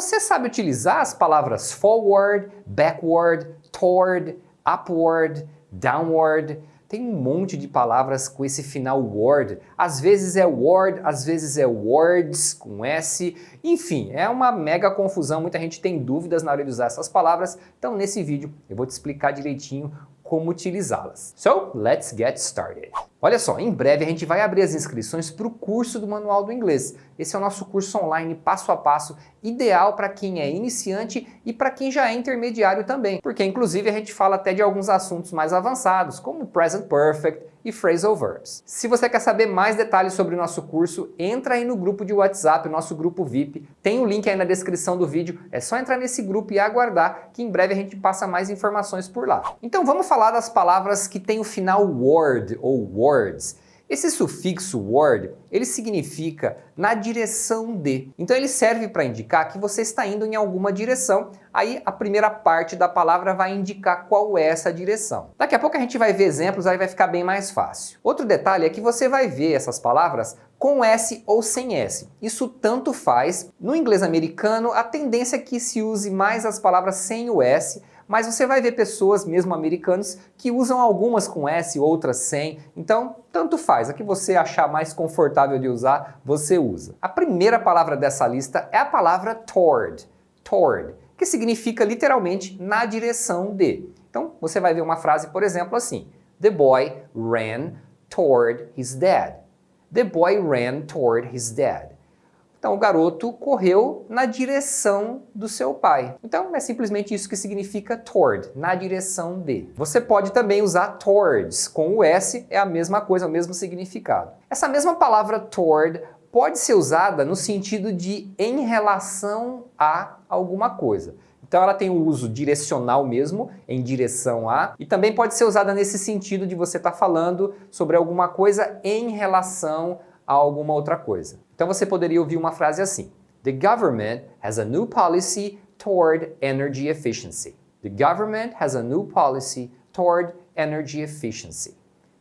você sabe utilizar as palavras forward, backward, toward, upward, downward? Tem um monte de palavras com esse final word. Às vezes é word, às vezes é words com S. Enfim, é uma mega confusão. Muita gente tem dúvidas na hora de usar essas palavras. Então, nesse vídeo, eu vou te explicar direitinho como utilizá-las. So, let's get started. Olha só, em breve a gente vai abrir as inscrições para o curso do Manual do Inglês. Esse é o nosso curso online, passo a passo, ideal para quem é iniciante e para quem já é intermediário também. Porque, inclusive, a gente fala até de alguns assuntos mais avançados, como Present Perfect e Phrasal Verbs. Se você quer saber mais detalhes sobre o nosso curso, entra aí no grupo de WhatsApp, o nosso grupo VIP. Tem o link aí na descrição do vídeo. É só entrar nesse grupo e aguardar, que em breve a gente passa mais informações por lá. Então vamos falar das palavras que tem o final word ou words. Esse sufixo word, ele significa na direção de. Então ele serve para indicar que você está indo em alguma direção. Aí a primeira parte da palavra vai indicar qual é essa direção. Daqui a pouco a gente vai ver exemplos, aí vai ficar bem mais fácil. Outro detalhe é que você vai ver essas palavras com S ou sem S. Isso tanto faz. No inglês americano, a tendência é que se use mais as palavras sem o S, mas você vai ver pessoas, mesmo americanos, que usam algumas com S, outras sem. Então, tanto faz. A que você achar mais confortável de usar, você usa. A primeira palavra dessa lista é a palavra toward. Toward, que significa literalmente na direção de. Então, você vai ver uma frase, por exemplo, assim. The boy ran toward his dad. The boy ran toward his dad. Então, o garoto correu na direção do seu pai. Então, é simplesmente isso que significa toward, na direção de. Você pode também usar towards, com o S, é a mesma coisa, o mesmo significado. Essa mesma palavra toward pode ser usada no sentido de em relação a alguma coisa. Então, ela tem o uso direcional mesmo, em direção a, e também pode ser usada nesse sentido de você estar falando sobre alguma coisa em relação a alguma outra coisa. Então você poderia ouvir uma frase assim: The government has a new policy toward energy efficiency. The government has a new policy toward energy efficiency.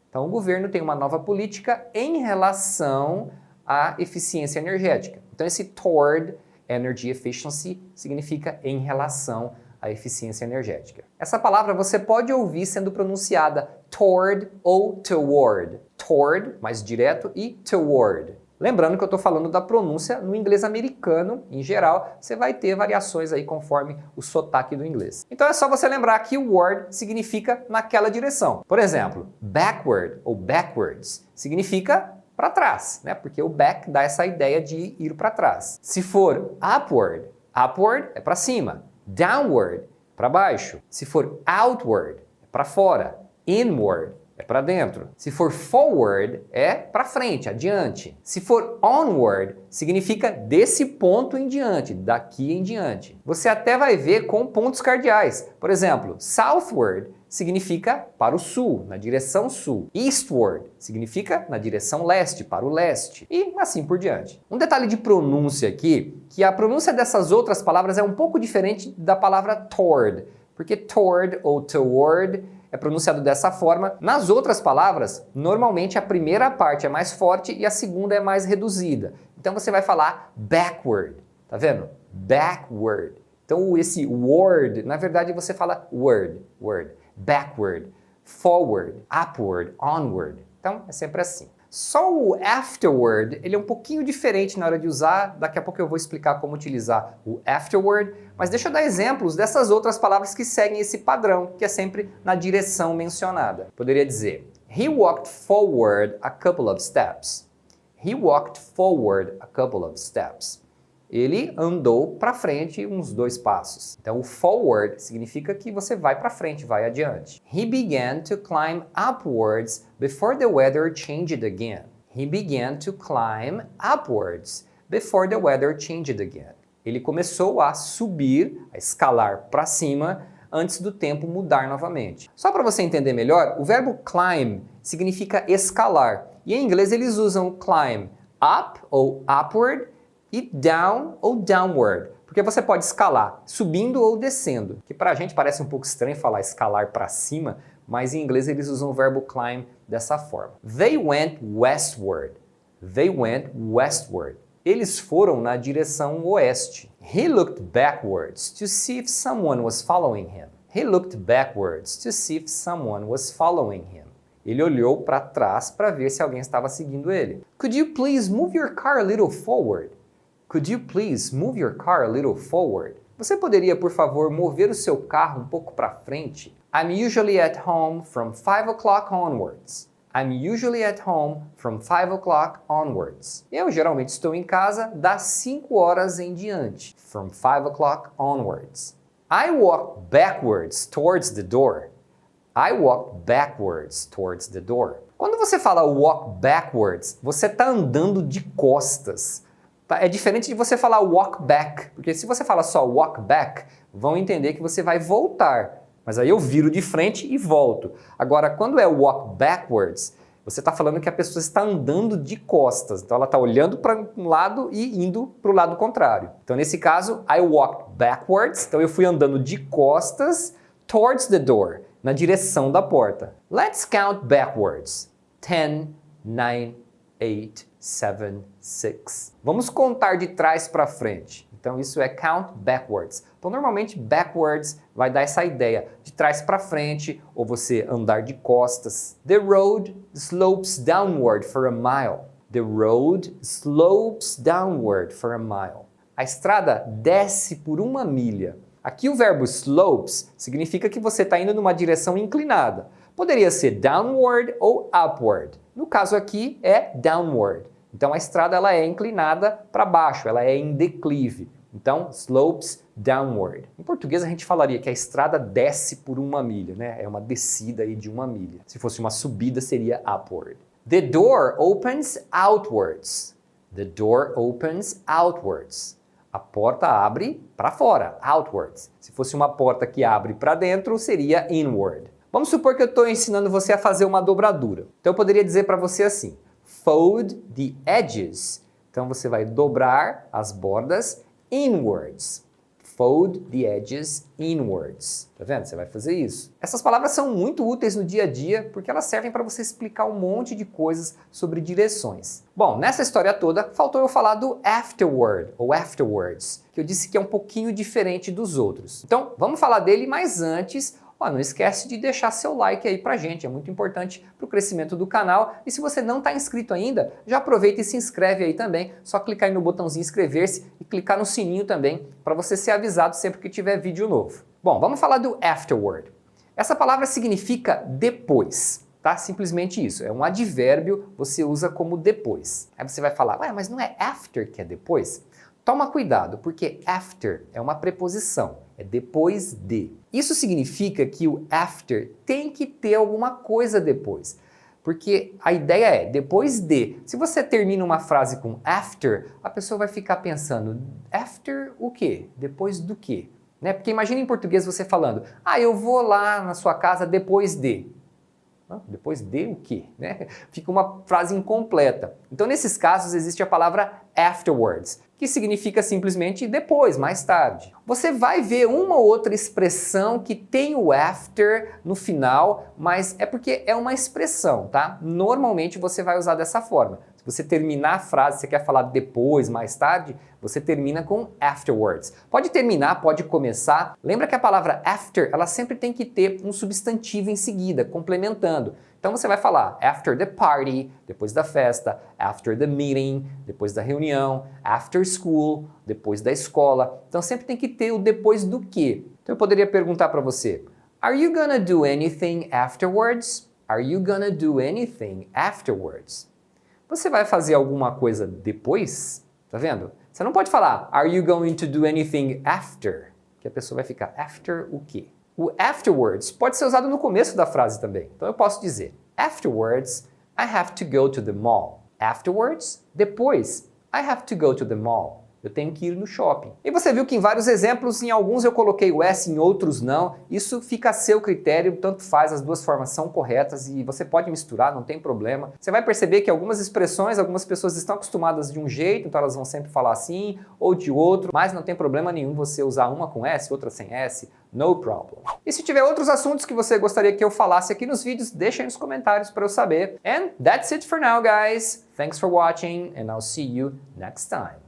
Então o governo tem uma nova política em relação à eficiência energética. Então esse toward energy efficiency significa em relação à eficiência energética. Essa palavra você pode ouvir sendo pronunciada toward ou toward. Toward, mais direto, e toward. Lembrando que eu estou falando da pronúncia no inglês americano, em geral, você vai ter variações aí conforme o sotaque do inglês. Então é só você lembrar que o word significa naquela direção. Por exemplo, backward ou backwards significa para trás, né? Porque o back dá essa ideia de ir para trás. Se for upward, upward é para cima. Downward, para baixo. Se for outward, é para fora. Inward, é para dentro. Se for forward, é para frente, adiante. Se for onward, significa desse ponto em diante, daqui em diante. Você até vai ver com pontos cardeais. Por exemplo, southward significa para o sul, na direção sul. Eastward significa na direção leste, para o leste. E assim por diante. Um detalhe de pronúncia aqui, que a pronúncia dessas outras palavras é um pouco diferente da palavra toward, porque toward ou toward é pronunciado dessa forma. Nas outras palavras, normalmente a primeira parte é mais forte e a segunda é mais reduzida. Então você vai falar backward, tá vendo? Backward. Então esse word, na verdade você fala word. Backward, forward, upward, onward. Então é sempre assim. Só o afterward, ele é um pouquinho diferente na hora de usar. Daqui a pouco eu vou explicar como utilizar o afterward. Mas deixa eu dar exemplos dessas outras palavras que seguem esse padrão, que é sempre na direção mencionada. Poderia dizer, he walked forward a couple of steps. He walked forward a couple of steps. Ele andou para frente uns 2 passos. Então o forward significa que você vai para frente, vai adiante. He began to climb upwards before the weather changed again. He began to climb upwards before the weather changed again. Ele começou a subir, a escalar para cima antes do tempo mudar novamente. Só para você entender melhor, o verbo climb significa escalar. E em inglês eles usam climb up ou upward e down ou downward, porque você pode escalar subindo ou descendo, que pra gente parece um pouco estranho falar escalar para cima, mas em inglês eles usam o verbo climb dessa forma. They went westward. They went westward. Eles foram na direção oeste. He looked backwards to see if someone was following him. He looked backwards to see if someone was following him. Ele olhou para trás para ver se alguém estava seguindo ele. Could you please move your car a little forward? Could you please move your car a little forward? Você poderia, por favor, mover o seu carro um pouco para frente? I'm usually at home from 5 o'clock onwards. I'm usually at home from 5 o'clock onwards. Eu geralmente estou em casa das 5 horas em diante. From 5 o'clock onwards. I walk backwards towards the door. I walk backwards towards the door. Quando você fala walk backwards, você está andando de costas. É diferente de você falar walk back, porque se você fala só walk back, vão entender que você vai voltar. Mas aí eu viro de frente e volto. Agora, quando é walk backwards, você está falando que a pessoa está andando de costas. Então ela está olhando para um lado e indo para o lado contrário. Então nesse caso, I walked backwards. Então eu fui andando de costas towards the door, na direção da porta. Let's count backwards. 10, 9, 8, 7, 6. Vamos contar de trás para frente. Então isso é count backwards. Então normalmente backwards vai dar essa ideia de trás para frente ou você andar de costas. The road slopes downward for a mile. The road slopes downward for a mile. A estrada desce por 1 milha. Aqui o verbo slopes significa que você está indo numa direção inclinada. Poderia ser downward ou upward. No caso aqui é downward. Então a estrada ela é inclinada para baixo, ela é em declive. Então, slopes downward. Em português a gente falaria que a estrada desce por 1 milha, né? É uma descida aí de 1 milha. Se fosse uma subida seria upward. The door opens outwards. The door opens outwards. A porta abre para fora, outwards. Se fosse uma porta que abre para dentro, seria inward. Vamos supor que eu estou ensinando você a fazer uma dobradura. Então eu poderia dizer para você assim: fold the edges. Então você vai dobrar as bordas inwards. Fold the edges inwards. Tá vendo? Você vai fazer isso. Essas palavras são muito úteis no dia a dia porque elas servem para você explicar um monte de coisas sobre direções. Bom, nessa história toda, faltou eu falar do afterward ou afterwards, que eu disse que é um pouquinho diferente dos outros. Então, vamos falar dele, mas antes, não esquece de deixar seu like aí pra gente, é muito importante para o crescimento do canal. E se você não está inscrito ainda, já aproveita e se inscreve aí também. Só clicar aí no botãozinho inscrever-se e clicar no sininho também para você ser avisado sempre que tiver vídeo novo. Bom, vamos falar do afterward. Essa palavra significa depois, tá? Simplesmente isso, é um advérbio, você usa como depois. Aí você vai falar, mas não é after que é depois? Toma cuidado, porque after é uma preposição, é depois de. Isso significa que o after tem que ter alguma coisa depois. Porque a ideia é depois de. Se você termina uma frase com after, a pessoa vai ficar pensando, after o quê? Depois do quê? Né? Porque imagina em português você falando, eu vou lá na sua casa depois de. Depois de o quê? Né? Fica uma frase incompleta. Então, nesses casos, existe a palavra afterwards, que significa simplesmente depois, mais tarde. Você vai ver uma ou outra expressão que tem o after no final, mas é porque é uma expressão, tá? Normalmente você vai usar dessa forma. Se você terminar a frase, você quer falar depois, mais tarde, você termina com afterwards. Pode terminar, pode começar. Lembra que a palavra after, ela sempre tem que ter um substantivo em seguida, complementando. Então você vai falar after the party, depois da festa, after the meeting, depois da reunião, after school, depois da escola. Então sempre tem que ter o depois do quê. Então eu poderia perguntar para você, are you gonna do anything afterwards? Are you gonna do anything afterwards? Você vai fazer alguma coisa depois? Tá vendo? Você não pode falar, are you going to do anything after? Que a pessoa vai ficar, after o quê? O afterwards pode ser usado no começo da frase também. Então eu posso dizer, afterwards, I have to go to the mall. Afterwards, depois, I have to go to the mall. Eu tenho que ir no shopping. E você viu que em vários exemplos, em alguns eu coloquei o S, em outros não. Isso fica a seu critério, tanto faz, as duas formas são corretas e você pode misturar, não tem problema. Você vai perceber que algumas expressões, algumas pessoas estão acostumadas de um jeito, então elas vão sempre falar assim, ou de outro, mas não tem problema nenhum você usar uma com S, outra sem S, no problem. E se tiver outros assuntos que você gostaria que eu falasse aqui nos vídeos, deixa aí nos comentários para eu saber. And that's it for now, guys. Thanks for watching, and I'll see you next time.